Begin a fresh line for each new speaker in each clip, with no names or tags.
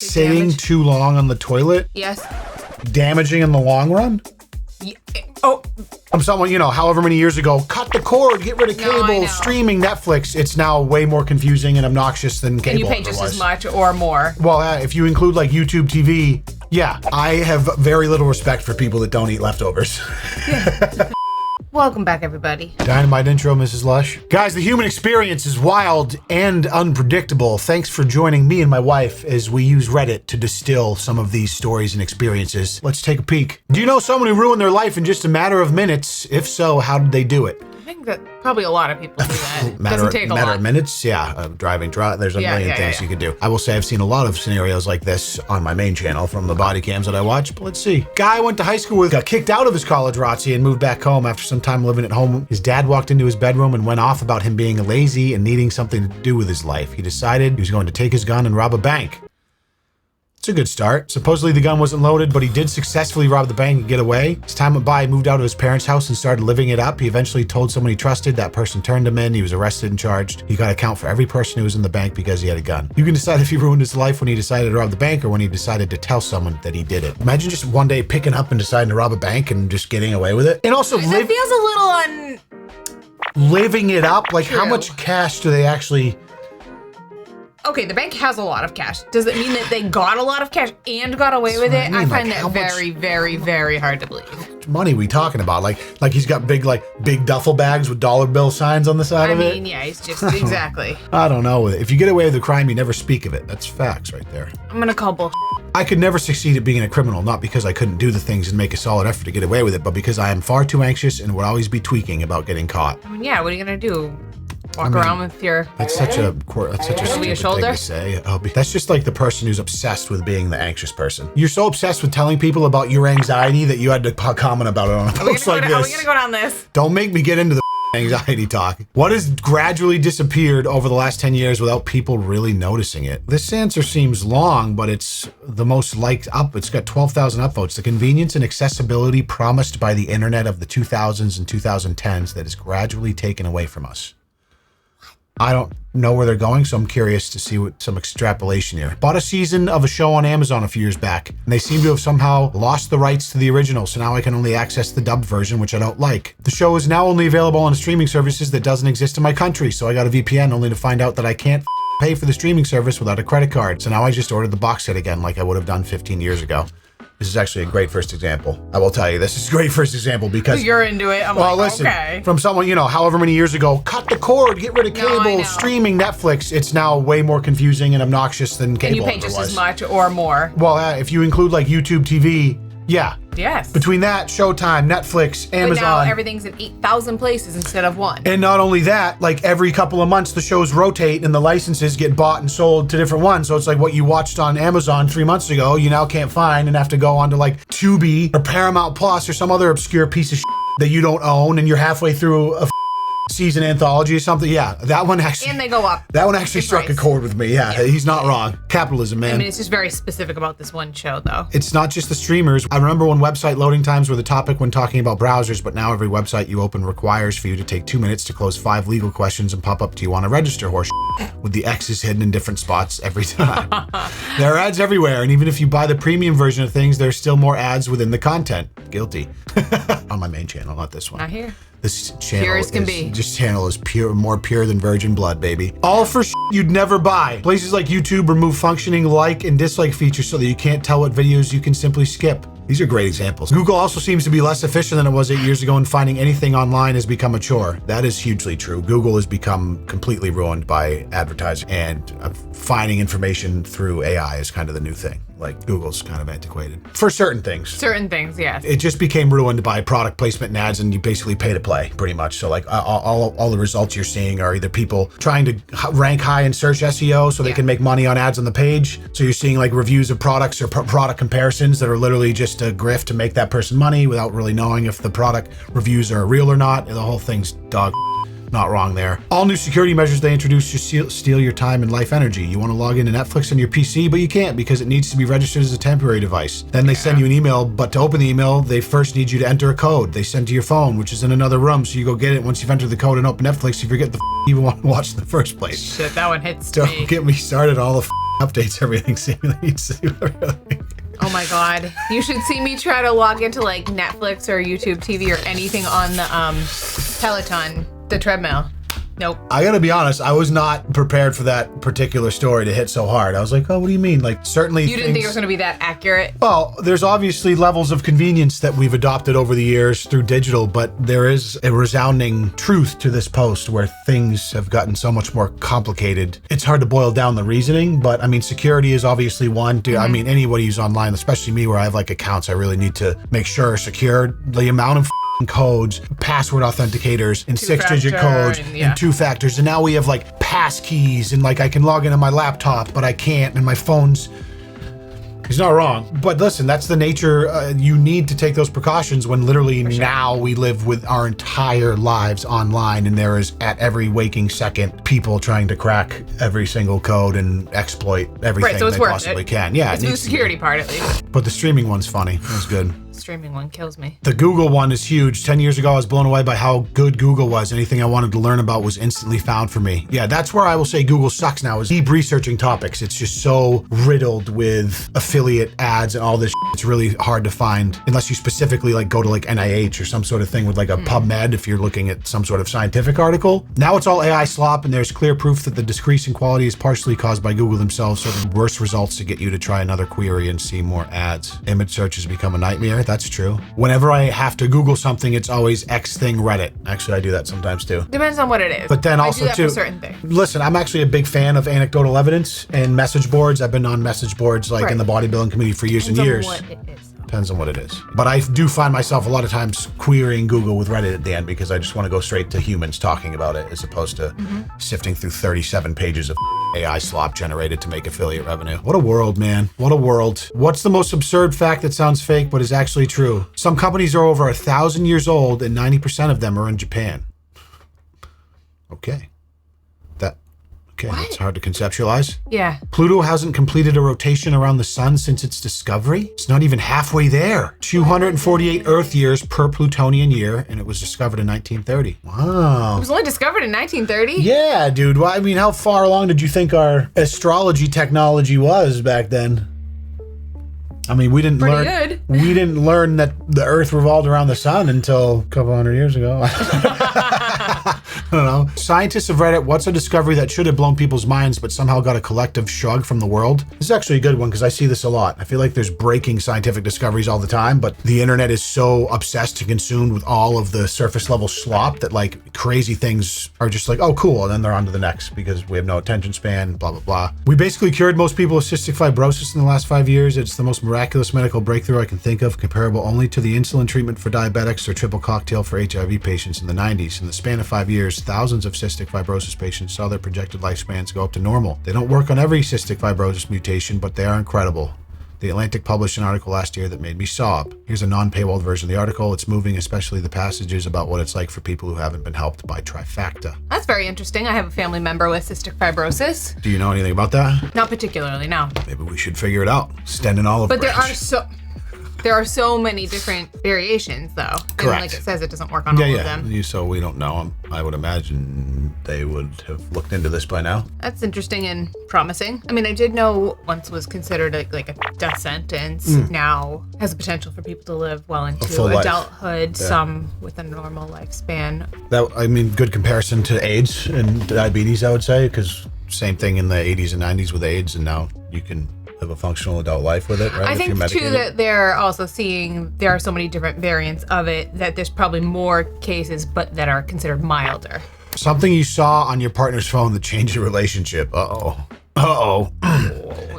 Sitting too long on the toilet?
Yes.
Damaging in the long run?
Yeah. Oh.
I'm someone, however many years ago, cut the cord, get rid of cable, streaming, Netflix. It's now way more confusing and obnoxious than cable.
And you pay just as much or more.
Well, if you include like YouTube TV, yeah, I have very little respect for people that don't eat leftovers.
Yeah. Welcome back, everybody.
Dynamite intro, Mrs. Lush. Guys, the human experience is wild and unpredictable. Thanks for joining me and my wife as we use Reddit to distill some of these stories and experiences. Let's take a peek. Do you know someone who ruined their life in just a matter of minutes? If so, how did they do it?
I think that probably a lot of people do that.
Doesn't take a lot. Matter of minutes, yeah. Driving, there's a million things you could do. I will say I've seen a lot of scenarios like this on my main channel from the body cams that I watch, but let's see. Guy I went to high school with got kicked out of his college ROTC and moved back home after some time living at home. His dad walked into his bedroom and went off about him being lazy and needing something to do with his life. He decided he was going to take his gun and rob a bank. It's a good start. Supposedly the gun wasn't loaded, but he did successfully rob the bank and get away. As time went by, he moved out of his parents' house and started living it up. He eventually told someone he trusted. That person turned him in. He was arrested and charged. He got to account for every person who was in the bank because he had a gun. You can decide if he ruined his life when he decided to rob the bank or when he decided to tell someone that he did it. Imagine just one day picking up and deciding to rob a bank and just getting away with it. And also
that feels a little
living it up. Like, how much cash do they actually...
Okay, the bank has a lot of cash. Does it mean that they got a lot of cash and got away with it? I find that very, very, very hard to believe. How
much money we talking about? Like he's got big duffel bags with dollar bill signs on the side of it?
I mean, yeah, he's just, exactly.
I don't know. If you get away with a crime, you never speak of it. That's facts right there.
I'm gonna call bullshit.
I could never succeed at being a criminal, not because I couldn't do the things and make a solid effort to get away with it, but because I am far too anxious and would always be tweaking about getting caught.
I mean, yeah, what are you gonna do? Walk around with your...
That's such a stupid thing to say. That's just like the person who's obsessed with being the anxious person. You're so obsessed with telling people about your anxiety that you had to comment about it on a post like this.
Are we gonna go down this?
Don't make me get into the anxiety talk. What has gradually disappeared over the last 10 years without people really noticing it? This answer seems long, but it's the most liked up. It's got 12,000 upvotes. The convenience and accessibility promised by the internet of the 2000s and 2010s that is gradually taken away from us. I don't know where they're going, so I'm curious to see some extrapolation here. Bought a season of a show on Amazon a few years back, and they seem to have somehow lost the rights to the original, so now I can only access the dubbed version, which I don't like. The show is now only available on streaming services that doesn't exist in my country, so I got a VPN only to find out that I can't pay for the streaming service without a credit card. So now I just ordered the box set again like I would have done 15 years ago. This is actually a great first example. I will tell you, this is a great first example because...
You're into it. I'm
listen,
okay.
From someone, however many years ago, cut the cord, get rid of cable, streaming, Netflix. It's now way more confusing and obnoxious than cable.
And you pay just as much or more.
Well, if you include like YouTube TV, yeah.
Yes.
Between that, Showtime, Netflix, Amazon.
But now everything's in 8,000 places instead of one.
And not only that, like every couple of months, the shows rotate and the licenses get bought and sold to different ones. So it's like what you watched on Amazon 3 months ago, you now can't find and have to go onto like Tubi or Paramount Plus or some other obscure piece of shit that you don't own and you're halfway through a season anthology or something. Yeah, that one actually...
And they go up.
That one actually struck a chord with me. Yeah, he's not wrong. Capitalism, man.
I mean, it's just very specific about this one show, though.
It's not just the streamers. I remember when website loading times were the topic when talking about browsers, but now every website you open requires for you to take 2 minutes to close 5 legal questions and pop up do you want to register horse with the X's hidden in different spots every time. There are ads everywhere, and even if you buy the premium version of things, there's still more ads within the content. Guilty. On my main channel, not this one.
Not here.
This channel
pure as can be.
This channel is pure, more pure than virgin blood, baby. All for you'd never buy. Places like YouTube remove functioning like and dislike features so that you can't tell what videos you can simply skip. These are great examples. Google also seems to be less efficient than it was 8 years ago, and finding anything online has become a chore. That is hugely true. Google has become completely ruined by advertising, and finding information through AI is kind of the new thing. Like, Google's kind of antiquated. For certain things.
Certain things, yes.
It just became ruined by product placement and ads, and you basically pay to play, pretty much. So, like, all the results you're seeing are either people trying to rank high in search SEO so they can make money on ads on the page. So you're seeing, like, reviews of products or product comparisons that are literally just a grift to make that person money without really knowing if the product reviews are real or not. The whole thing's dog. not wrong there. All new security measures they introduce just steal your time and life energy. You want to log into Netflix on your PC, but you can't because it needs to be registered as a temporary device. Then they send you an email, but to open the email, they first need you to enter a code they send to your phone, which is in another room, so you go get it. Once you've entered the code and open Netflix, you forget the you even want to watch in the first place.
Shit, that one hits
Don't
me.
get me started, all the updates, everything seemingly needs to do everything.
Oh my god. You should see me try to log into like Netflix or YouTube TV or anything on the Peloton, the treadmill. Nope.
I gotta be honest, I was not prepared for that particular story to hit so hard. I was like, oh, what do you mean? Like, certainly
You didn't think it was gonna be that accurate?
Well, there's obviously levels of convenience that we've adopted over the years through digital, but there is a resounding truth to this post where things have gotten so much more complicated. It's hard to boil down the reasoning, but I mean, security is obviously one. I mean, anybody who's online, especially me where I have like accounts, I really need to make sure secure the amount of codes, password authenticators, and 6-digit codes, and 2 factors. And now we have like pass keys, and like I can log into my laptop, but I can't, and my phone's. He's not wrong. But listen, that's the nature. You need to take those precautions when literally now we live with our entire lives online, and there is at every waking second people trying to crack every single code and exploit everything they possibly can. Yeah,
it's the security part at least.
But the streaming one's funny. It was good.
Streaming one kills me.
The Google one is huge. 10 years ago, I was blown away by how good Google was. Anything I wanted to learn about was instantly found for me. Yeah, that's where I will say Google sucks now, is deep researching topics. It's just so riddled with affiliate ads and all this shit. It's really hard to find unless you specifically like go to like NIH or some sort of thing with like a PubMed if you're looking at some sort of scientific article. Now it's all AI slop, and there's clear proof that the decrease in quality is partially caused by Google themselves, serving worse results to get you to try another query and see more ads. Image search has become a nightmare. That's true. Whenever I have to Google something, it's always X thing Reddit. Actually, I do that sometimes too.
Depends on what it is.
But then also
I do that
too,
for certain things.
Listen, I'm actually a big fan of anecdotal evidence and message boards. I've been on message boards like in the bodybuilding community for years and years.
Depends on what it is.
Depends on what it is. But I do find myself a lot of times querying Google with Reddit at the end because I just want to go straight to humans talking about it as opposed to sifting through 37 pages of AI slop generated to make affiliate revenue. What a world, man. What a world. What's the most absurd fact that sounds fake but is actually true? Some companies are over 1,000 years old and 90% of them are in Japan. Okay. Okay, that's hard to conceptualize.
Yeah.
Pluto hasn't completed a rotation around the sun since its discovery. It's not even halfway there. 248 Earth years per Plutonian year, and it was discovered in 1930. Wow.
It was only discovered in 1930?
Yeah, dude. Well, I mean, how far along did you think our astrology technology was back then? I mean, we didn't learn that the Earth revolved around the sun until a couple hundred years ago. I don't know. Scientists of Reddit, what's a discovery that should have blown people's minds but somehow got a collective shrug from the world? This is actually a good one because I see this a lot. I feel like there's breaking scientific discoveries all the time, but the internet is so obsessed and consumed with all of the surface level slop that like crazy things are just like, oh, cool. And then they're on to the next because we have no attention span, blah, blah, blah. We basically cured most people with cystic fibrosis in the last 5 years. It's the most miraculous medical breakthrough I can think of, comparable only to the insulin treatment for diabetics or triple cocktail for HIV patients in the 90s. In the span of 5 years, thousands of cystic fibrosis patients saw their projected lifespans go up to normal. They don't work on every cystic fibrosis mutation, but they are incredible. The Atlantic published an article last year that made me sob. Here's a non-paywalled version of the article. It's moving, especially the passages about what it's like for people who haven't been helped by Trifacta.
That's very interesting. I have a family member with cystic fibrosis.
Do you know anything about that?
Not particularly, no.
Maybe we should figure it out. Stand an olive branch.
But there are so many different variations, though.
Correct.
And like it says, it doesn't work on all of them.
So we don't know. I would imagine they would have looked into this by now.
That's interesting and promising. I mean, I did know once was considered like a death sentence. Now has the potential for people to live well into adulthood, some with a normal lifespan.
That, I mean, good comparison to AIDS and diabetes, I would say, because same thing in the 80s and 90s with AIDS, and now you can live a functional adult life with it, right?
I think too that they're also seeing there are so many different variants of it that there's probably more cases, but that are considered milder.
Something you saw on your partner's phone that changed your relationship. Uh-oh.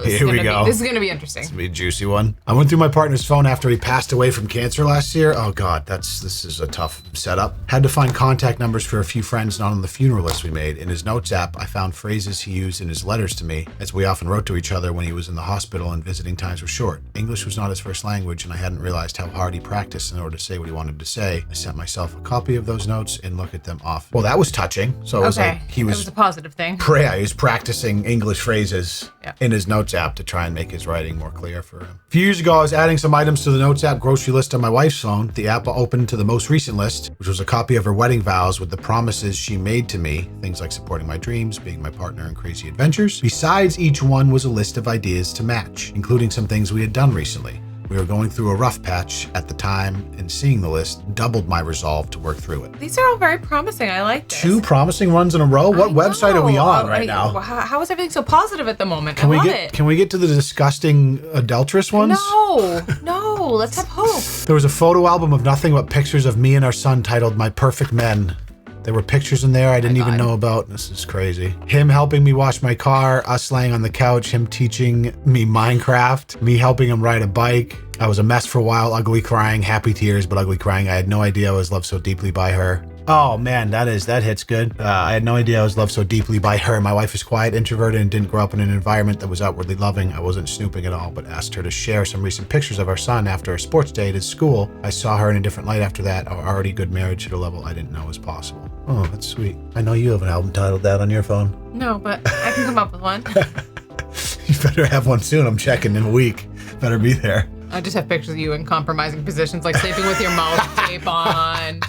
Here we go.
This is going to be interesting.
It's going to be a juicy one. I went through my partner's phone after he passed away from cancer last year. Oh, God, this is a tough setup. Had to find contact numbers for a few friends not on the funeral list we made. In his notes app, I found phrases he used in his letters to me, as we often wrote to each other when he was in the hospital and visiting times were short. English was not his first language, and I hadn't realized how hard he practiced in order to say what he wanted to say. I sent myself a copy of those notes and looked at them off. Well, that was touching. So it was like
it was a positive thing.
He was practicing English phrases in his notes app to try and make his writing more clear for him. A few years ago, I was adding some items to the notes app grocery list on my wife's phone. The app opened to the most recent list, which was a copy of her wedding vows with the promises she made to me, things like supporting my dreams, being my partner in crazy adventures. Besides each one was a list of ideas to match, including some things we had done recently. We were going through a rough patch at the time, and seeing the list doubled my resolve to work through it.
These are all very promising. I like this.
2 promising ones in a row? What website are we on right now?
How is everything so positive at the moment?
Can we get to the disgusting adulterous ones?
No. Let's have hope.
There was a photo album of nothing but pictures of me and our son titled My Perfect Men. There were pictures in there I didn't even know about. This is crazy. Him helping me wash my car, us laying on the couch, him teaching me Minecraft, me helping him ride a bike. I was a mess for a while, ugly crying, happy tears, but ugly crying. I had no idea I was loved so deeply by her. Oh man, that hits good. I had no idea I was loved so deeply by her. My wife is quiet, introverted, and didn't grow up in an environment that was outwardly loving. I wasn't snooping at all, but asked her to share some recent pictures of our son after a sports day at his school. I saw her in a different light after that. Our already good marriage at a level I didn't know was possible. Oh, that's sweet. I know you have an album titled that on your phone.
No, but I can come up with one.
You better have one soon. I'm checking in a week. Better be there.
I just have pictures of you in compromising positions, like sleeping with your mouth tape on.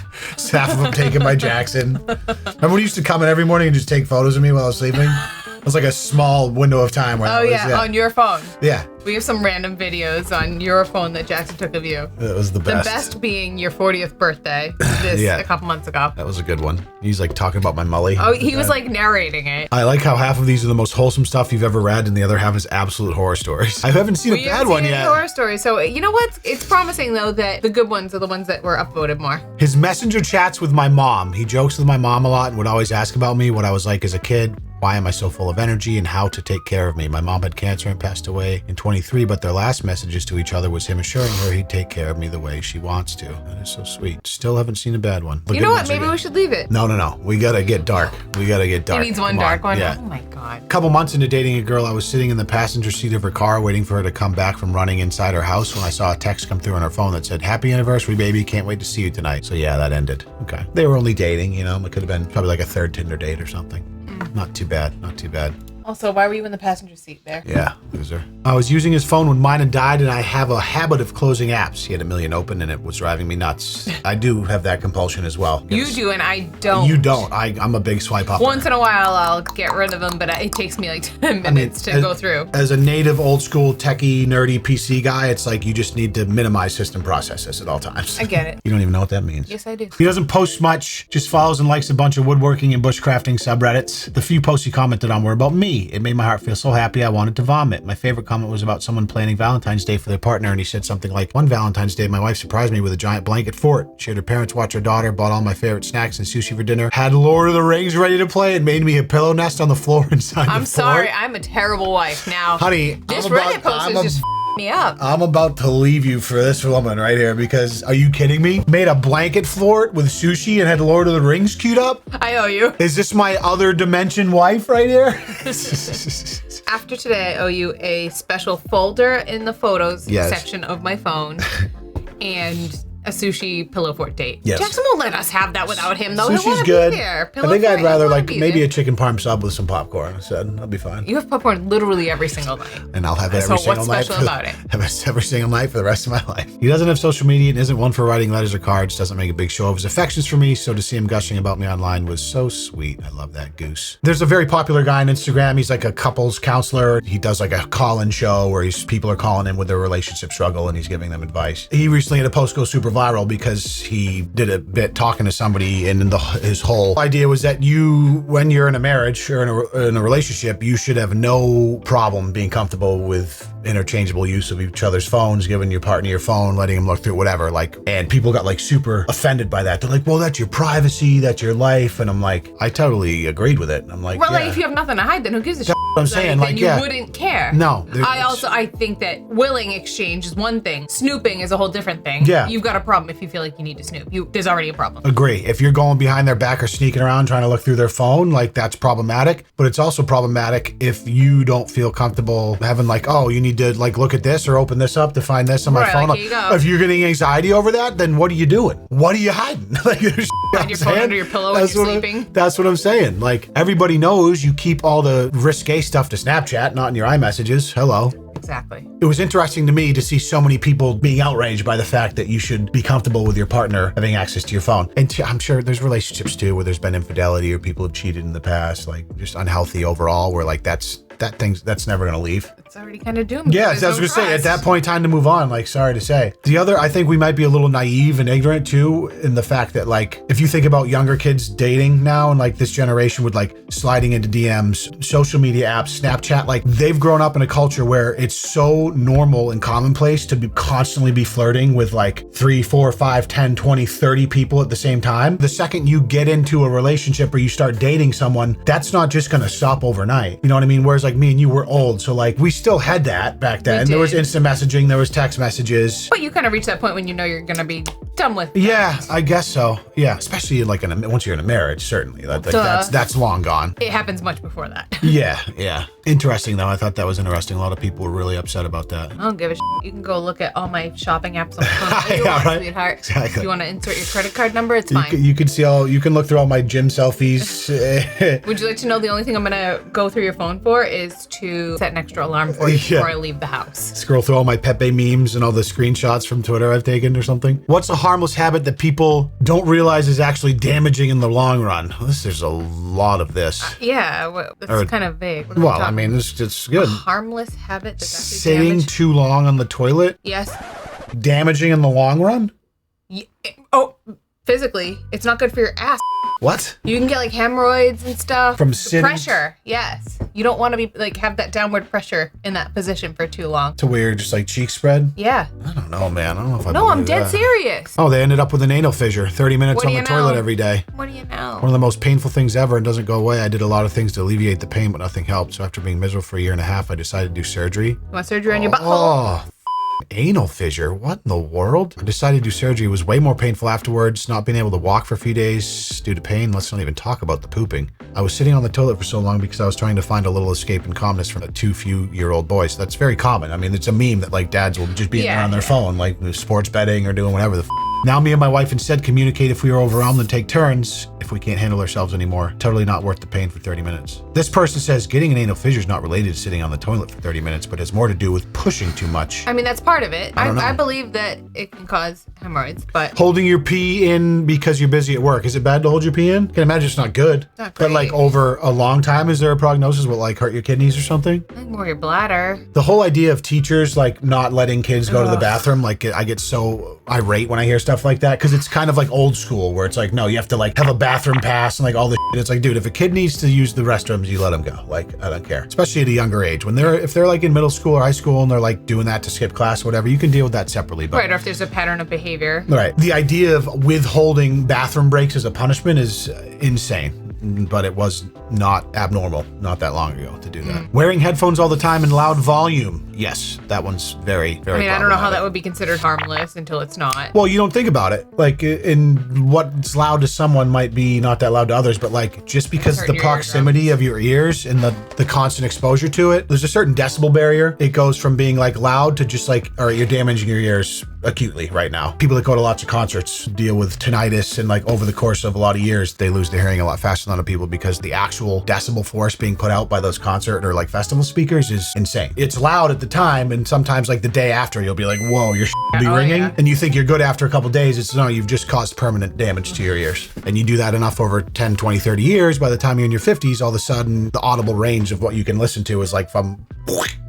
Half of them taken by Jackson. Remember when he used to come in every morning and just take photos of me while I was sleeping? It was like a small window of time where
on your phone.
Yeah.
We have some random videos on your phone that Jackson took of you.
That was the best.
The best being your 40th birthday, a couple months ago.
That was a good one. He's like talking about my mully.
Oh, he was like narrating it.
I like how half of these are the most wholesome stuff you've ever read, and the other half is absolute horror stories. I haven't seen a bad one yet.
Horror stories. So you know what? It's promising though that the good ones are the ones that were upvoted more.
His messenger chats with my mom. He jokes with my mom a lot and would always ask about me, what I was like as a kid. Why am I so full of energy and how to take care of me? My mom had cancer and passed away in 23, but their last messages to each other was him assuring her he'd take care of me the way she wants to. That is so sweet. Still haven't seen a bad one.
You know what? Maybe we should leave it.
No. We gotta get dark. We gotta get dark.
He needs one dark one?
Yeah.
Oh my God.
A couple months into dating a girl, I was sitting in the passenger seat of her car waiting for her to come back from running inside her house when I saw a text come through on her phone that said, "Happy anniversary, baby. Can't wait to see you tonight." So yeah, that ended. Okay. They were only dating, you know. It could have been probably like a third Tinder date or something. Not too bad.
Also, why were you in the passenger seat there?
Yeah, loser. I was using his phone when mine had died, and I have a habit of closing apps. He had a million open, and it was driving me nuts. I do have that compulsion as well.
You do, and I don't.
You don't. I'm a big swipe up.
Once in a while, I'll get rid of them, but it takes me like 10 minutes to go through.
As a native, old school, techie, nerdy PC guy, it's like you just need to minimize system processes at all times.
I get it.
You don't even know what that means.
Yes, I do.
He doesn't post much, just follows and likes a bunch of woodworking and bushcrafting subreddits. The few posts he commented on were about me. It made my heart feel so happy I wanted to vomit. My favorite comment was about someone planning Valentine's Day for their partner, and he said something like, "One Valentine's Day, my wife surprised me with a giant blanket fort. She had her parents watch her daughter, bought all my favorite snacks and sushi for dinner, had Lord of the Rings ready to play, and made me a pillow nest on the floor inside the fort."
I'm sorry, I'm a terrible wife now.
Honey,
this Reddit post is just me up.
I'm about to leave you for this woman right here because, are you kidding me? Made a blanket fort with sushi and had Lord of the Rings queued up?
I owe you.
Is this my other dimension wife right here?
After today, I owe you a special folder in the photos section of my phone and a sushi pillow fort date.
Yes.
Jackson won't let us have that without him, though.
Sushi's good.
I
think I'd rather like maybe a chicken parm sub with some popcorn. I said I'll be fine.
You have popcorn literally every single night,
and I'll have it every single night.
So what's special about it?
Have it every single night for the rest of my life. He doesn't have social media and isn't one for writing letters or cards. Doesn't make a big show of his affections for me. So to see him gushing about me online was so sweet. I love that goose. There's a very popular guy on Instagram. He's like a couples counselor. He does like a call-in show where people are calling in with their relationship struggle and he's giving them advice. He recently had a post go super viral because he did a bit talking to somebody, and his whole idea was that when you're in a marriage or in a relationship, you should have no problem being comfortable with interchangeable use of each other's phones, giving your partner your phone, letting him look through whatever. And people got like super offended by that. They're like, well, that's your privacy, that's your life. And I'm like, I totally agreed with it. I'm like,
well, like if you have nothing to hide, then who gives a shit?
I'm saying,
then you wouldn't care.
No.
I think that willing exchange is one thing. Snooping is a whole different thing.
Yeah.
You've got a problem if you feel like you need to snoop. There's already a problem.
Agree. If you're going behind their back or sneaking around trying to look through their phone, like that's problematic. But it's also problematic if you don't feel comfortable having like, oh, you need to like look at this or open this up to find this on my phone.
Like, here you go.
If you're getting anxiety over that, then what are you doing? What are you hiding? Like,
Find your phone under your pillow when you're sleeping.
That's what I'm saying. Like, everybody knows you keep all the risque stuff to Snapchat, not in your iMessages. Hello.
Exactly.
It was interesting to me to see so many people being outraged by the fact that you should be comfortable with your partner having access to your phone. And I'm sure there's relationships too where there's been infidelity or people have cheated in the past, like just unhealthy overall, where like that's never going to leave.
It's already kind of doomed.
Yeah, I was going to say, at that point, time to move on, like, sorry to say. The other, I think we might be a little naive and ignorant too, in the fact that like, if you think about younger kids dating now and like this generation with like sliding into DMs, social media apps, Snapchat, like they've grown up in a culture where it's so normal and commonplace to constantly be flirting with like 3, 4, 5, 10, 20, 30 people at the same time. The second you get into a relationship or you start dating someone, that's not just going to stop overnight. You know what I mean? Whereas like me and you were old, so like we still had that back then. There was instant messaging, there was text messages.
But you kind of reach that point when you know you're going to be done with.
Yeah, I guess so. Yeah, especially like once you're in a marriage, certainly. That's long gone.
It happens much before that.
Yeah. Interesting though. I thought that was interesting. A lot of people were really upset about that.
I don't give a shit. You can go look at all my shopping apps on my phone.
Right?
Sweetheart.
Exactly.
If you want to insert your credit card number, it's fine.
You can look through all my gym selfies.
Would you like to know the only thing I'm gonna go through your phone for is to set an extra alarm for you before I leave the house.
Scroll through all my Pepe memes and all the screenshots from Twitter I've taken or something. What's a harmless habit that people don't realize is actually damaging in the long run? There's a lot of this.
That's kind of vague.
Well, I mean, it's good.
A harmless habit that's actually
sitting too long on the toilet?
Yes.
Damaging in the long run?
Physically, it's not good for your ass.
What?
You can get like hemorrhoids and stuff.
From sitting?
Pressure, yes. You don't want to be like have that downward pressure in that position for too long.
To where you're just like cheek spread?
Yeah.
I don't know, man. I don't know if I
No, I'm dead serious.
Oh, they ended up with an anal fissure. 30 minutes on the toilet every day.
What do you know?
One of the most painful things ever and doesn't go away. I did a lot of things to alleviate the pain, but nothing helped. So after being miserable for a year and a half, I decided to do surgery.
You want surgery on your butthole?
Anal fissure? What in the world? I decided to do surgery. It was way more painful afterwards, not being able to walk for a few days due to pain. Let's not even talk about the pooping. I was sitting on the toilet for so long because I was trying to find a little escape and calmness from a 2-few-year-old boy. So that's very common. I mean, it's a meme that like dads will just be on their phone, like sports betting or doing whatever the Now me and my wife instead communicate if we are overwhelmed and take turns if we can't handle ourselves anymore. Totally not worth the pain for 30 minutes. This person says getting an anal fissure is not related to sitting on the toilet for 30 minutes, but has more to do with pushing too much.
I mean, that's part of it.
I
believe that it can cause hemorrhoids, but...
Holding your pee in because you're busy at work. Is it bad to hold your pee in? I can imagine it's not good.
Not great.
But like over a long time, is there a prognosis? Will like hurt your kidneys or something?
I think more your bladder.
The whole idea of teachers like not letting kids go to the bathroom, like I get so irate when I hear stuff like that because it's kind of like old school where it's like, no, you have to like have a bathroom pass and like all this shit. It's like, dude, if a kid needs to use the restrooms, you let them go. Like, I don't care. Especially at a younger age. If they're like in middle school or high school and they're like doing that to skip class or whatever, you can deal with that separately. But,
right, or if there's a pattern of behavior.
Right. The idea of withholding bathroom breaks as a punishment is insane. But it was not abnormal not that long ago to do that. Wearing headphones all the time in loud volume. Yes, that one's very, very
I don't know how that would be considered harmless until it's not.
Well, you don't think about it. Like, in what's loud to someone might be not that loud to others, but like, just because the proximity of your ears and the constant exposure to it, there's a certain decibel barrier. It goes from being like loud to just like, all right, you're damaging your ears acutely right now. People that go to lots of concerts deal with tinnitus, and like over the course of a lot of years, they lose their hearing a lot faster than other people because the actual decibel force being put out by those concert or like festival speakers is insane. It's loud at the time, and sometimes like the day after, you'll be like, whoa, your will be ringing, and you think you're good after a couple days. It's no, you've just caused permanent damage to your ears. And you do that enough over 10, 20, 30 years, by the time you're in your 50s, all of a sudden the audible range of what you can listen to is like from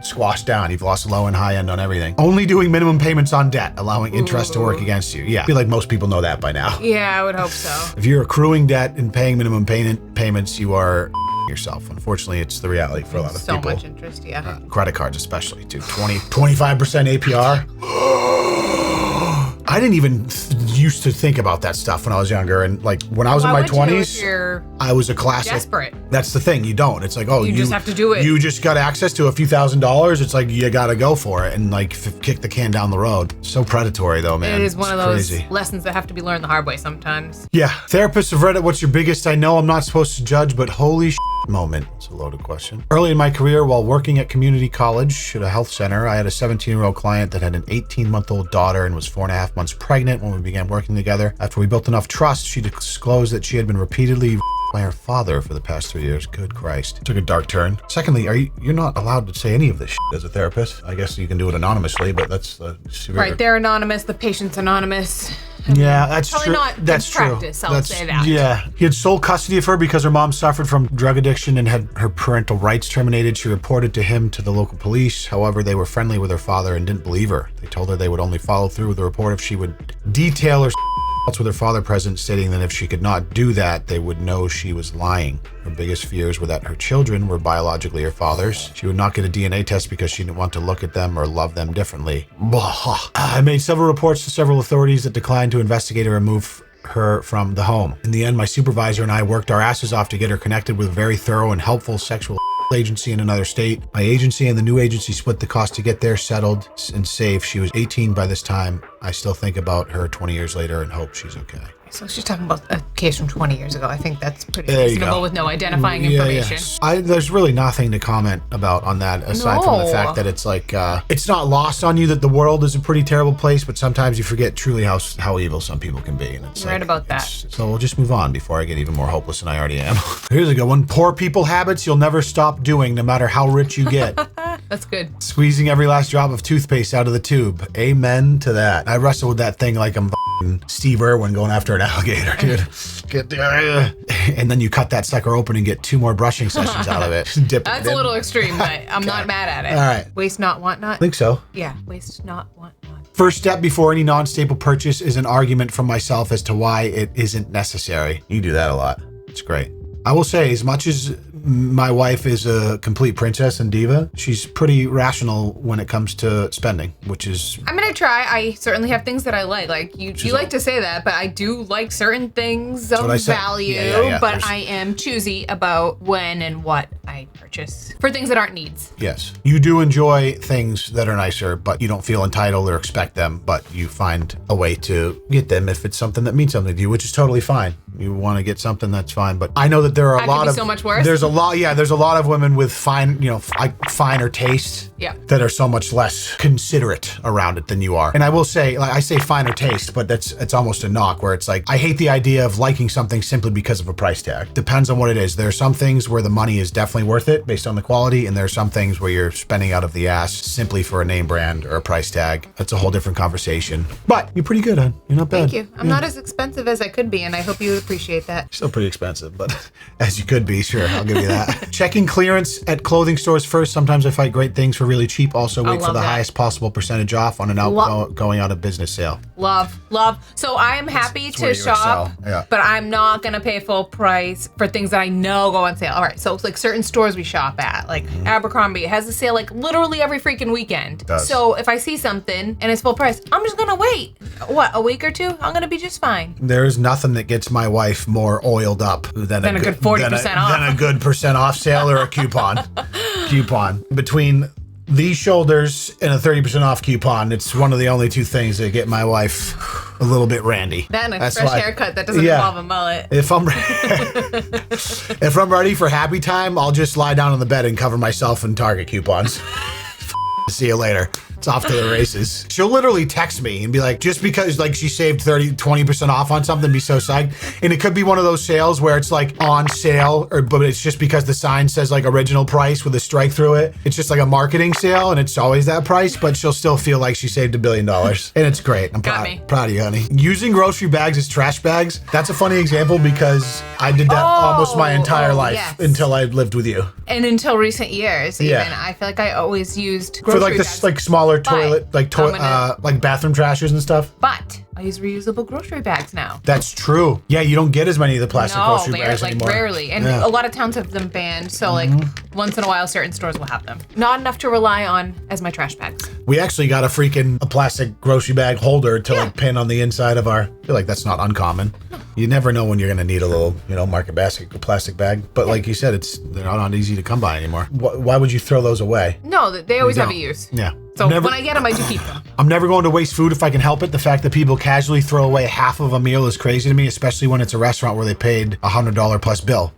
squashed down. You've lost low and high end on everything. Only doing minimum payments on debt, allowing interest to work against you. Yeah, I feel like most people know that by now.
Yeah, I would hope so.
If you're accruing debt and paying minimum payments, you are yourself. Unfortunately, it's the reality for a lot of people.
So much interest, yeah.
Credit cards especially too. 25% APR. I didn't even used to think about that stuff when I was younger. And like when I was in my 20s, I was a classic.
Desperate.
That's the thing. You don't. It's like, oh,
you just have to do it.
You just got access to a few $1,000s. It's like, you got to go for it and like kick the can down the road. So predatory though, man.
It is one of those lessons that have to be learned the hard way sometimes.
Yeah. Therapists have read it. What's your biggest, I know I'm not supposed to judge, but holy shit moment? It's a loaded question. Early in my career, while working at community college at a health center, I had a 17-year-old client that had an 18-month-old daughter and was 4.5 months pregnant when we began working together. After we built enough trust, she disclosed that she had been repeatedly by her father for the past 3 years. Good Christ. Took a dark turn. Secondly, you're not allowed to say any of this shit as a therapist. I guess you can do it anonymously, but that's severe.
Right, they're anonymous, the patient's anonymous.
Yeah, that's
probably
true.
Not
that's
true. Practice, I'll say that.
Yeah. He had sole custody of her because her mom suffered from drug addiction and had her parental rights terminated. She reported to him to the local police. However, they were friendly with her father and didn't believe her. They told her they would only follow through with the report if she would detail her with her father present, stating that if she could not do that, they would know she was lying. Her biggest fears were that her children were biologically her father's. She would not get a DNA test because she didn't want to look at them or love them differently. I made several reports to several authorities that declined to investigate or remove her from the home. In the end, my supervisor and I worked our asses off to get her connected with a very thorough and helpful sexual agency in another state. My agency and the new agency split the cost to get there settled and safe. She was 18 by this time. I still think about her 20 years later and hope she's okay.
So she's talking about a case from 20 years ago. I think that's pretty reasonable with no identifying information.
There's really nothing to comment about on that aside from the fact that it's like, it's not lost on you that the world is a pretty terrible place, but sometimes you forget truly how evil some people can be. And it's
right about that.
So we'll just move on before I get even more hopeless than I already am. Here's a good one. Poor people habits you'll never stop doing no matter how rich you get.
That's good.
Squeezing every last drop of toothpaste out of the tube. Amen to that. I wrestle with that thing like I'm Steve Irwin going after an alligator, dude. And then you cut that sucker open and get 2 more brushing sessions out of it.
That's a little extreme, but I'm not mad at it.
All right.
Waste not, want not?
I think so.
Yeah, waste not, want not.
First step before any non-staple purchase is an argument from myself as to why it isn't necessary. You do that a lot. It's great. I will say, as much as my wife is a complete princess and diva, she's pretty rational when it comes to spending, which is...
I'm going to try. I certainly have things that I like. Like, you like to say that, but I do like certain things of value, but I am choosy about when and what I purchase for things that aren't needs.
Yes. You do enjoy things that are nicer, but you don't feel entitled or expect them, but you find a way to get them if it's something that means something to you, which is totally fine. You want to get something, that's fine. But I know that there are a lot of...
so much worse.
There's a lot of women with finer taste that are so much less considerate around it than you are. And I will say, I say finer taste, but it's almost a knock where it's like, I hate the idea of liking something simply because of a price tag. Depends on what it is. There are some things where the money is definitely worth it based on the quality, and there are some things where you're spending out of the ass simply for a name brand or a price tag. That's a whole different conversation. But you're pretty good, hon. You're not bad.
Thank you. I'm not as expensive as I could be, and I hope you appreciate that.
Still pretty expensive, but as you could be, sure, I'll give you that. Checking clearance at clothing stores first. Sometimes I find great things for really cheap. Also wait for the highest possible percentage off on an going out of business sale.
Love. So I am happy to shop, but I'm not going to pay full price for things that I know go on sale. All right, so it's like certain stores we shop at, like Abercrombie, it has a sale like literally every freaking weekend. So if I see something and it's full price, I'm just going to wait. A week or 2? I'm going to be just fine.
There's nothing that gets my wife more oiled up than a good
40% off.
Than a good % off sale or a coupon. Between these shoulders and a 30% off coupon, it's one of the only 2 things that get my wife a little bit randy.
That and a fresh haircut that doesn't involve a mullet.
If I'm ready for happy time, I'll just lie down on the bed and cover myself in Target coupons. See you later. It's off to the races. She'll literally text me and be like, just because like she saved 20% off on something, be so psyched. And it could be one of those sales where it's like on sale, but it's just because the sign says like original price with a strike through it. It's just like a marketing sale and it's always that price, but she'll still feel like she saved $1 billion. And it's great. I'm proud of you, honey. Using grocery bags as trash bags. That's a funny example because I did that almost my entire life until I lived with you.
And until recent years, even. I feel like I always used grocery bags.
For like the smaller smaller toilet, like bathroom trashers and stuff.
But I use reusable grocery bags now.
That's true. Yeah, you don't get as many of the plastic grocery bags anymore.
Rarely. And a lot of towns have them banned. So like once in a while, certain stores will have them. Not enough to rely on as my trash bags.
We actually got a plastic grocery bag holder to like pin on the inside of our. I feel like that's not uncommon. You never know when you're going to need a little, Market Basket plastic bag. But like you said, they're not easy to come by anymore. Why would you throw those away?
No, they always have a use.
Yeah.
So when I get them, I do keep them.
I'm never going to waste food if I can help it. The fact that people casually throw away half of a meal is crazy to me, especially when it's a restaurant where they paid $100 plus bill.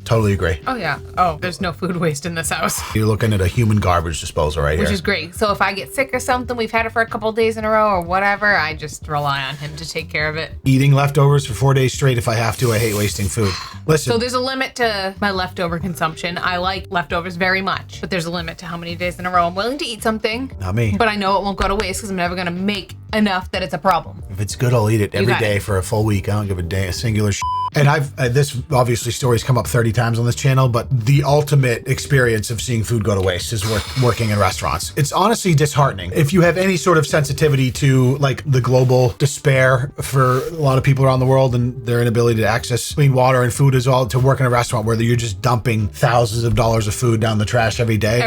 Totally agree.
Oh, yeah. Oh, there's no food waste in this house.
You're looking at a human garbage disposal right here.
Which is great. So if I get sick or something, we've had it for a couple of days in a row or whatever, I just rely on him to take care of it.
Eating leftovers for 4 days straight if I have to. I hate wasting food. Listen.
So there's a limit to my leftover consumption. I like leftovers very much, but there's a limit to how many days in a row I'm willing to eat something.
Not me.
But I know it won't go to waste because I'm never going to make enough that it's a problem.
If it's good, I'll eat it every day for a full week. I don't give a singular shit. And this obviously story's come up 30 times on this channel, but the ultimate experience of seeing food go to waste is working in restaurants. It's honestly disheartening. If you have any sort of sensitivity to like the global despair for a lot of people around the world and their inability to access clean water and food as well, to work in a restaurant where you're just dumping thousands of dollars of food down the trash every day.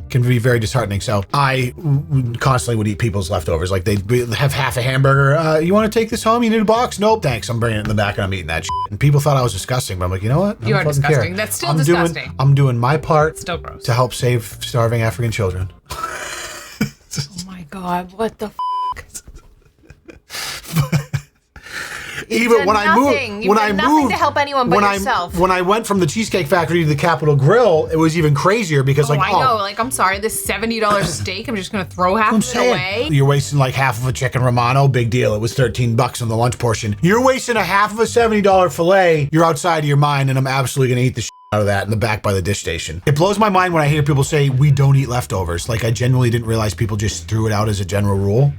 Can be very disheartening. So I constantly would eat people's leftovers. Like they'd have half a hamburger. You want to take this home? You need a box? Nope, thanks. I'm bringing it in the back and I'm eating that shit. And people thought I was disgusting, but I'm like, you know what?
You are disgusting. That's still disgusting.
I'm doing my part
still gross.
To help save starving African children.
Oh my God, what the
Even when I moved,
nothing to help anyone but yourself.
When I went from the Cheesecake Factory to the Capitol Grill, it was even crazier because
I know. Like, I'm sorry, this $70 steak, I'm just gonna throw half of it away.
You're wasting like half of a chicken Romano. Big deal. It was $13 on the lunch portion. You're wasting a half of a $70 filet. You're outside of your mind, and I'm absolutely gonna eat the shit out of that in the back by the dish station. It blows my mind when I hear people say we don't eat leftovers. Like, I genuinely didn't realize people just threw it out as a general rule.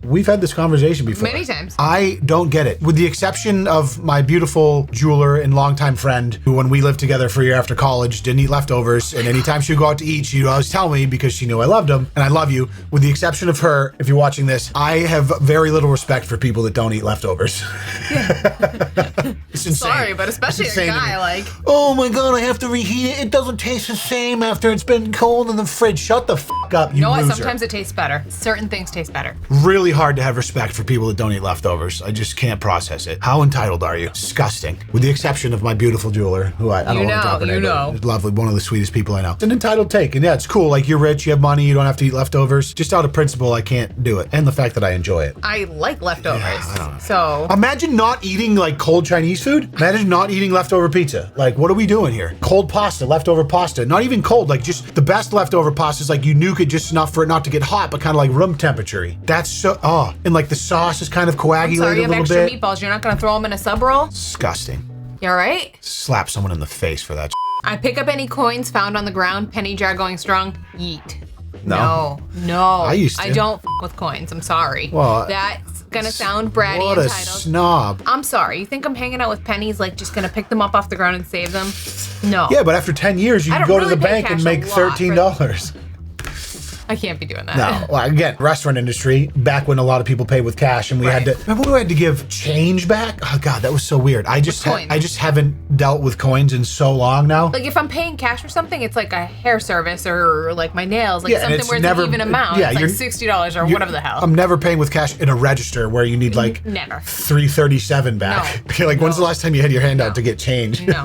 We've had this conversation before.
Many times.
I don't get it. With the exception of my beautiful jeweler and longtime friend, who when we lived together for a year after college, didn't eat leftovers, and anytime she would go out to eat, she'd always tell me because she knew I loved them, and I love you. With the exception of her, if you're watching this, I have very little respect for people that don't eat leftovers. Yeah. It's insane.
Sorry, but especially a guy like,
oh my God, I have to reheat it. It doesn't taste the same after it's been cold in the fridge. Shut the fuck up, you loser.
Sometimes it tastes better. Certain things taste better.
Really hard to have respect for people that don't eat leftovers. I just can't process it. How entitled are you? Disgusting. With the exception of my beautiful jeweler, who I don't want to drop her name, but lovely, one of the sweetest people I know. It's an entitled take, and yeah, it's cool. Like, you're rich, you have money, you don't have to eat leftovers. Just out of principle, I can't do it. And the fact that I enjoy it.
I like leftovers. Yeah, so
imagine not eating like cold Chinese food. Imagine not eating leftover pizza. Like, what are we doing here? Cold pasta, leftover pasta. Not even cold, like just the best leftover pasta is like you nuke it just enough for it not to get hot, but kind of like room temperature-y. That's so, and like the sauce is kind of coagulated a little bit.
You have extra meatballs. You're not going to throw them in a sub roll?
Disgusting.
You all right?
Slap someone in the face for that.
I pick up any coins found on the ground, penny jar going strong, yeet.
No.
I
used to.
I don't with coins. I'm sorry.
Well,
that's gonna sound bratty and
entitled. What a snob.
I'm sorry. You think I'm hanging out with pennies, like just gonna pick them up off the ground and save them? No.
Yeah, but after 10 years, you can go to the bank and make $13.
I can't be doing that.
No, well, again, restaurant industry, back when a lot of people paid with cash and we had to, remember when we had to give change back? Oh God, that was so weird. I just haven't dealt with coins in so long now.
Like if I'm paying cash for something, it's like a hair service or like my nails, like something where it's an even amount. Yeah, it's like $60 or whatever the hell.
I'm never paying with cash in a register where you need like $3.37 back. No. You're like, when's the last time you had your hand out to get change?
No.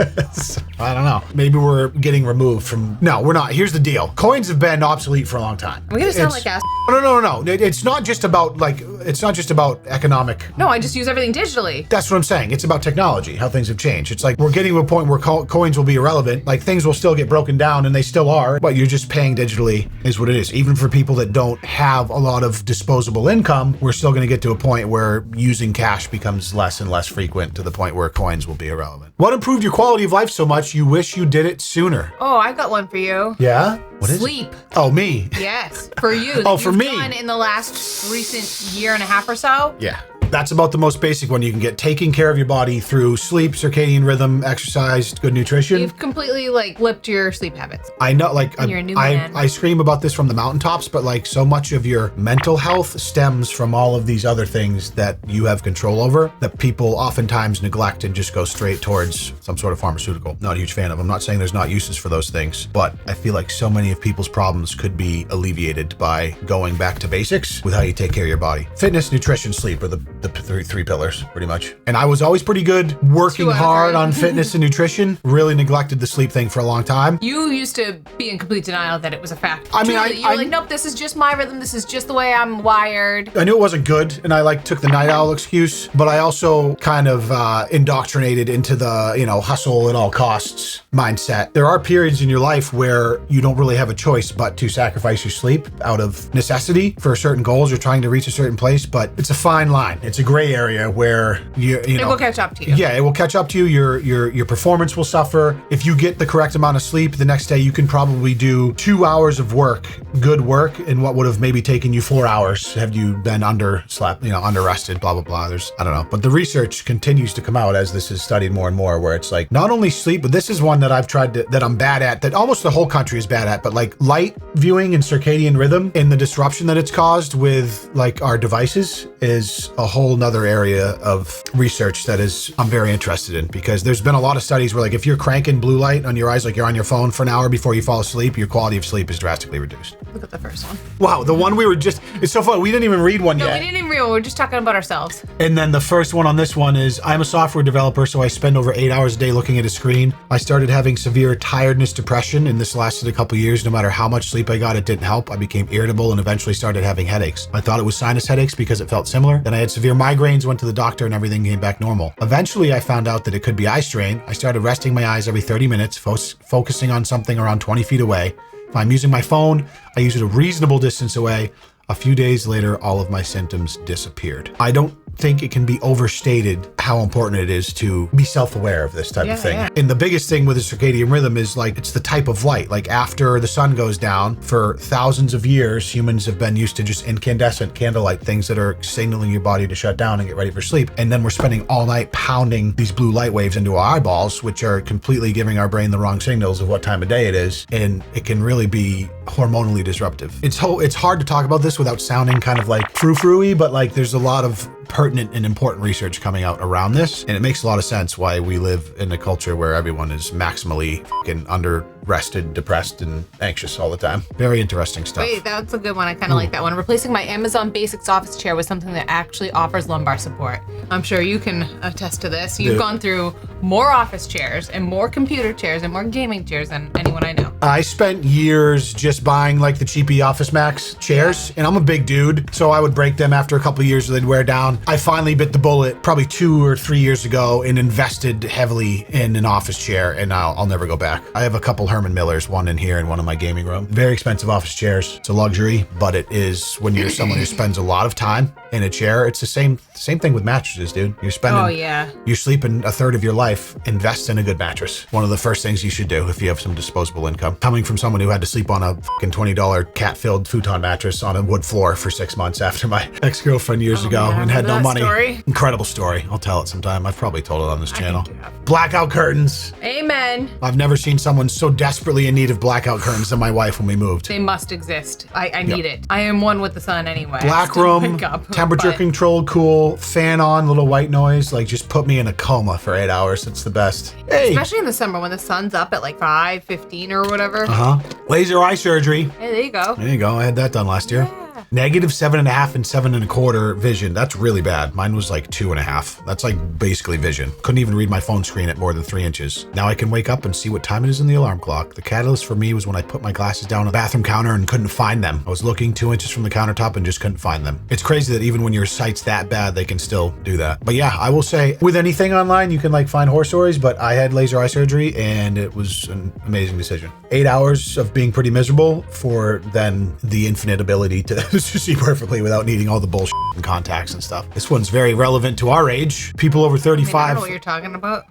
I don't know. Maybe we're getting removed from, no, we're not. Here's the deal. Coins have been obsolete for a long time.
We're gonna sound like ass.
No. It's not just about economic.
No, I just use everything digitally.
That's what I'm saying. It's about technology, how things have changed. It's like we're getting to a point where coins will be irrelevant. Like things will still get broken down, and they still are, but you're just paying digitally is what it is. Even for people that don't have a lot of disposable income, we're still going to get to a point where using cash becomes less and less frequent to the point where coins will be irrelevant. What improved your quality of life so much you wish you did it sooner?
Oh, I got one for you.
Yeah? What is
Sleep.
It? Oh, me.
Yes, for you.
Oh, for me.
Done in the last recent year and a half or so.
Yeah. That's about the most basic one you can get. Taking care of your body through sleep, circadian rhythm, exercise, good nutrition.
You've completely like flipped your sleep habits.
I know, like,
You're a new man.
I scream about this from the mountaintops, but like so much of your mental health stems from all of these other things that you have control over that people oftentimes neglect and just go straight towards some sort of pharmaceutical. Not a huge fan of. I'm not saying there's not uses for those things, but I feel like so many of people's problems could be alleviated by going back to basics with how you take care of your body. Fitness, nutrition, sleep are the three pillars, pretty much. And I was always pretty good working hard on fitness and nutrition. Really neglected the sleep thing for a long time.
You used to be in complete denial that it was a fact.
I mean,
you're like, nope, this is just my rhythm. This is just the way I'm wired.
I knew it wasn't good, and I like took the night owl excuse, but I also kind of indoctrinated into the, hustle at all costs mindset. There are periods in your life where you don't really have a choice but to sacrifice your sleep out of necessity for certain goals. You're trying to reach a certain place, but it's a fine line. It's a gray area where it
will catch up to you.
Yeah, it will catch up to you. Your performance will suffer. If you get the correct amount of sleep, the next day you can probably do 2 hours of work, good work, in what would have maybe taken you 4 hours had you been underslept, under-rested, blah, blah, blah. I don't know. But the research continues to come out as this is studied more and more, where it's like not only sleep, but this is one that I've tried that I'm bad at, that almost the whole country is bad at, but like light viewing and circadian rhythm and the disruption that it's caused with like our devices is a whole nother area of research that I'm very interested in, because there's been a lot of studies where like if you're cranking blue light on your eyes, like you're on your phone for an hour before you fall asleep, your quality of sleep is drastically reduced.
Look at the first one.
Wow, the one it's so fun. We didn't even read one yet.
No, we didn't even read one. We're just talking about ourselves.
And then the first one on this one is, I'm a software developer, so I spend over 8 hours a day looking at a screen. I started having severe tiredness, depression, and this lasted a couple years. No matter how much sleep I got, it didn't help. I became irritable and eventually started having headaches. I thought it was sinus headaches because it felt similar. Then I had severe migraines, went to the doctor, and everything came back normal. Eventually, I found out that it could be eye strain. I started resting my eyes every 30 minutes, focusing on something around 20 feet away. If I'm using my phone, I use it a reasonable distance away. A few days later, all of my symptoms disappeared. I don't think it can be overstated how important it is to be self-aware of this type of thing. Yeah. And the biggest thing with the circadian rhythm is like, it's the type of light. Like after the sun goes down, for thousands of years, humans have been used to just incandescent candlelight, things that are signaling your body to shut down and get ready for sleep. And then we're spending all night pounding these blue light waves into our eyeballs, which are completely giving our brain the wrong signals of what time of day it is. And it can really be hormonally disruptive. It's hard to talk about this without sounding kind of like frou-frou-y, but like there's a lot of pertinent and important research coming out around this, and it makes a lot of sense why we live in a culture where everyone is maximally fucking under-rested, depressed, and anxious all the time. Very interesting stuff.
Wait, that's a good one. I kind of like that one. Replacing my Amazon Basics office chair with something that actually offers lumbar support. I'm sure you can attest to this. You've gone through more office chairs and more computer chairs and more gaming chairs than anyone I know.
I spent years just buying like the cheapy Office Max chairs, and I'm a big dude, so I would break them after a couple of years, they'd wear down. I finally bit the bullet probably 2 or 3 years ago and invested heavily in an office chair, and I'll never go back. I have a couple Herman Millers, one in here and one in my gaming room. Very expensive office chairs. It's a luxury, but it is when you're someone who spends a lot of time in a chair. It's the same thing with mattresses, dude. You're spending, you're sleeping a third of your life. Invest in a good mattress. One of the first things you should do if you have some disposable income. Coming from someone who had to sleep on a fucking $20 cat-filled futon mattress on a wood floor for 6 months after my ex-girlfriend years ago and had no money. Story. Incredible story. I'll tell it sometime. I've probably told it on this channel. Blackout curtains.
Amen.
I've never seen someone so desperately in need of blackout curtains than my wife when we moved.
They must exist. I need it. I am one with the sun anyway.
Black room, temperature controlled, cool, fan on, little white noise. Like just put me in a coma for 8 hours. It's the best. Hey.
Especially in the summer when the sun's up at like 5:15 or whatever.
Laser eye surgery.
Hey, there you go.
There you go. I had that done last year. Negative 7.5 and 7.25 vision. That's really bad. Mine was like 2.5. That's like basically vision. Couldn't even read my phone screen at more than 3 inches. Now I can wake up and see what time it is in the alarm clock. The catalyst for me was when I put my glasses down on the bathroom counter and couldn't find them. I was looking 2 inches from the countertop and just couldn't find them. It's crazy that even when your sight's that bad, they can still do that. But yeah, I will say with anything online, you can like find horror stories, but I had laser eye surgery and it was an amazing decision. 8 hours of being pretty miserable for then the infinite ability to see perfectly without needing all the bullshit and contacts and stuff. This one's very relevant to our age. People over 35.
I don't know what you're talking about.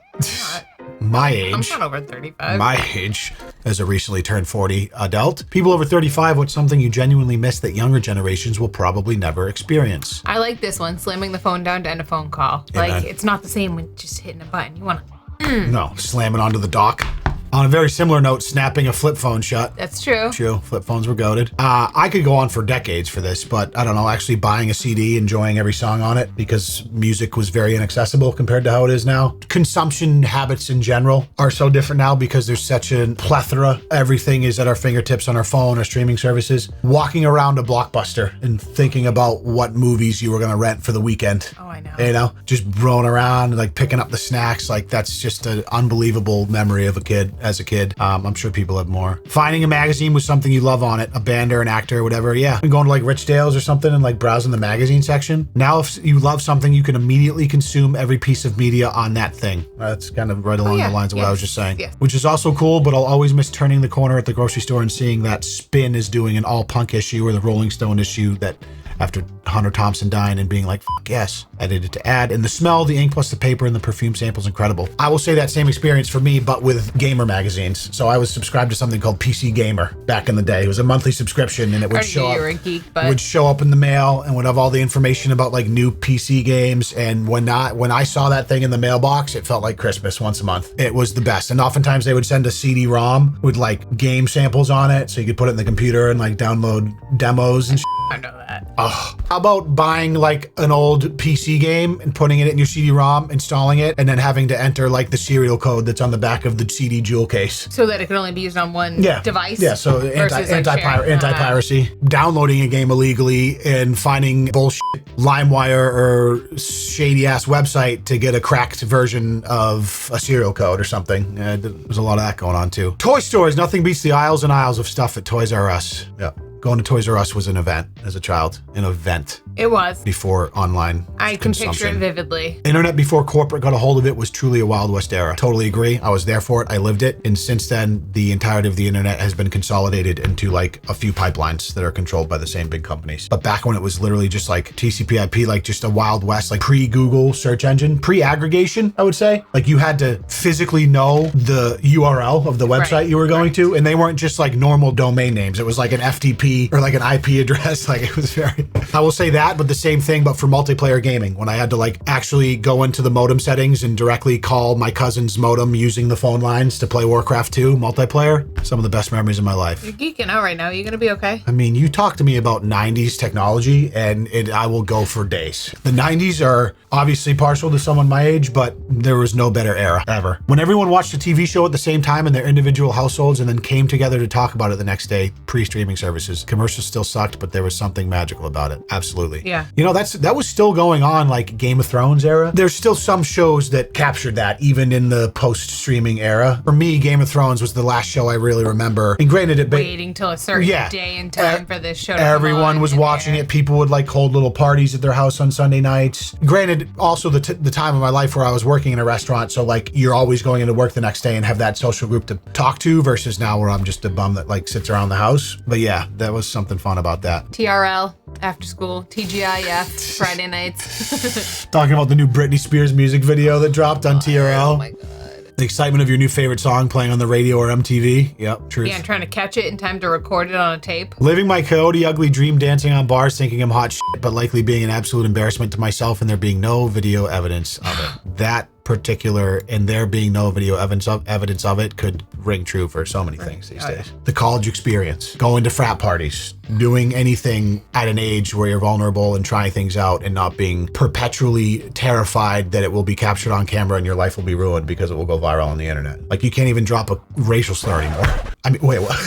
My age.
I'm not over 35.
My age. as a recently turned 40 adult. People over 35, what's something you genuinely miss that younger generations will probably never experience?
I like this one, slamming the phone down to end a phone call. Like, it's not the same when just hitting a button. You want to...
No, slamming onto the dock. On a very similar note, snapping a flip phone shut.
That's true.
True. Flip phones were goated. I could go on for decades for this, but I don't know, actually buying a CD, enjoying every song on it because music was very inaccessible compared to how it is now. Consumption habits in general are so different now because there's such a plethora. Everything is at our fingertips on our phone, our streaming services. Walking around a Blockbuster and thinking about what movies you were going to rent for the weekend.
Oh, I know.
You know, just rolling around, like picking up the snacks. Like that's just an unbelievable memory of a kid. As a kid. I'm sure people have more. Finding a magazine with something you love on it, a band or an actor or whatever. Yeah. And going to like Richdale's or something and like browsing the magazine section. Now, if you love something, you can immediately consume every piece of media on that thing. That's kind of right along the lines of what I was just saying. Yeah. Which is also cool, but I'll always miss turning the corner at the grocery store and seeing that Spin is doing an all punk issue or the Rolling Stone issue that after Hunter Thompson dying and being like, fuck yes, edited to add. And the smell, the ink plus the paper and the perfume sample's incredible. I will say that same experience for me, but with gamer magazines. So I was subscribed to something called PC Gamer back in the day. It was a monthly subscription and it would show up.
You're a geek, but...
would show up in the mail and would have all the information about like new PC games. And when I saw that thing in the mailbox, it felt like Christmas once a month. It was the best. And oftentimes they would send a CD-ROM with like game samples on it. So you could put it in the computer and like download demos and
I know that.
How about buying like an old PC game and putting it in your CD-ROM, installing it, and then having to enter like the serial code that's on the back of the CD jewel case?
So that it can only be used on one device?
Yeah, so anti-piracy. Downloading a game illegally and finding bullshit LimeWire or shady-ass website to get a cracked version of a serial code or something. There's a lot of that going on too. Toy stores, nothing beats the aisles and aisles of stuff at Toys R Us. Yeah. Going to Toys R Us was an event as a child. An event.
It was.
Before online
I can picture it vividly.
Internet before corporate got a hold of it was truly a Wild West era. Totally agree. I was there for it. I lived it. And since then, the entirety of the internet has been consolidated into like a few pipelines that are controlled by the same big companies. But back when it was literally just like TCP/IP, like just a Wild West, like pre-Google search engine, pre-aggregation, I would say. Like you had to physically know the URL of the website you were going to. And they weren't just like normal domain names. It was like an FTP or like an IP address. Like it was very, I will say that, but the same thing, but for multiplayer gaming, when I had to like actually go into the modem settings and directly call my cousin's modem using the phone lines to play Warcraft 2 multiplayer. Some of the best memories of my life.
You're geeking out right now. You gonna be okay?
I mean, you talk to me about 90s technology and I will go for days. The 90s are obviously partial to someone my age, but there was no better era ever. When everyone watched a TV show at the same time in their individual households and then came together to talk about it the next day, pre-streaming services, commercials still sucked, but there was something magical about it. Absolutely.
Yeah.
You know, that was still going on like Game of Thrones era. There's still some shows that captured that even in the post-streaming era. For me, Game of Thrones was the last show I really remember. And granted,
waiting till a certain day and time for this show to
everyone was watching it. People would like hold little parties at their house on Sunday nights. Granted, also the time of my life where I was working in a restaurant, so like you're always going into work the next day and have that social group to talk to versus now where I'm just a bum that like sits around the house. But yeah, that was something fun about that.
TRL, after school, TGIF, Friday nights.
Talking about the new Britney Spears music video that dropped on TRL.
Oh my God.
The excitement of your new favorite song playing on the radio or MTV. Yep, truth.
Yeah, I'm trying to catch it in time to record it on a tape.
Living my coyote ugly dream, dancing on bars, thinking I'm hot shit, but likely being an absolute embarrassment to myself and there being no video evidence of it. That particular, and there being no video evidence of it could ring true for so many things these days. The college experience, going to frat parties, doing anything at an age where you're vulnerable and trying things out and not being perpetually terrified that it will be captured on camera and your life will be ruined because it will go viral on the internet. Like you can't even drop a racial slur anymore. I mean, wait, what?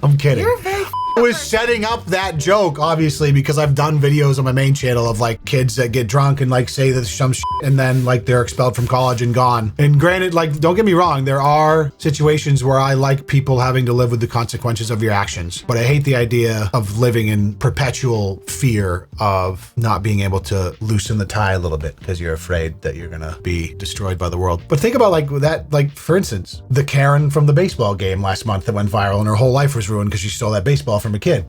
I'm kidding.
You're very
I was setting up that joke, obviously, because I've done videos on my main channel of like kids that get drunk and like say that some shit and then like they're expelled from college and gone. And granted, like, don't get me wrong, there are situations where I like people having to live with the consequences of your actions. But I hate the idea of living in perpetual fear of not being able to loosen the tie a little bit because you're afraid that you're gonna be destroyed by the world. But think about like that, like for instance, the Karen from the baseball game last month that went viral and her whole life was ruined because she stole that baseball from a kid.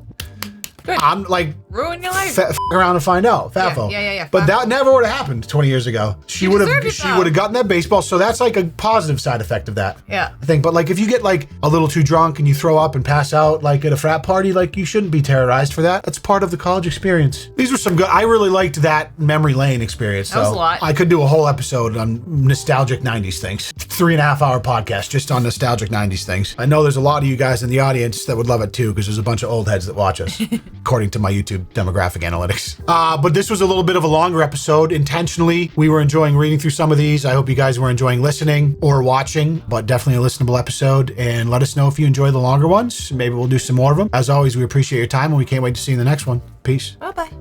Good.
I'm like,
Ruin your life.
F around and find out. Fafo.
Yeah.
But that never would have happened 20 years ago. She would have gotten that baseball. So that's like a positive side effect of that.
Yeah.
I think. But like if you get like a little too drunk and you throw up and pass out like at a frat party, like you shouldn't be terrorized for that. That's part of the college experience. These were some good. I really liked that memory lane experience.
That was a lot.
I could do a whole episode on nostalgic 90s things. 3.5 hour podcast just on nostalgic 90s things. I know there's a lot of you guys in the audience that would love it too because there's a bunch of old heads that watch us, according to my YouTube demographic analytics. But this was a little bit of a longer episode. Intentionally, we were enjoying reading through some of these. I hope you guys were enjoying listening or watching, but definitely a listenable episode. And let us know if you enjoy the longer ones. Maybe we'll do some more of them. As always, we appreciate your time and we can't wait to see you in the next one. Peace.
Bye-bye.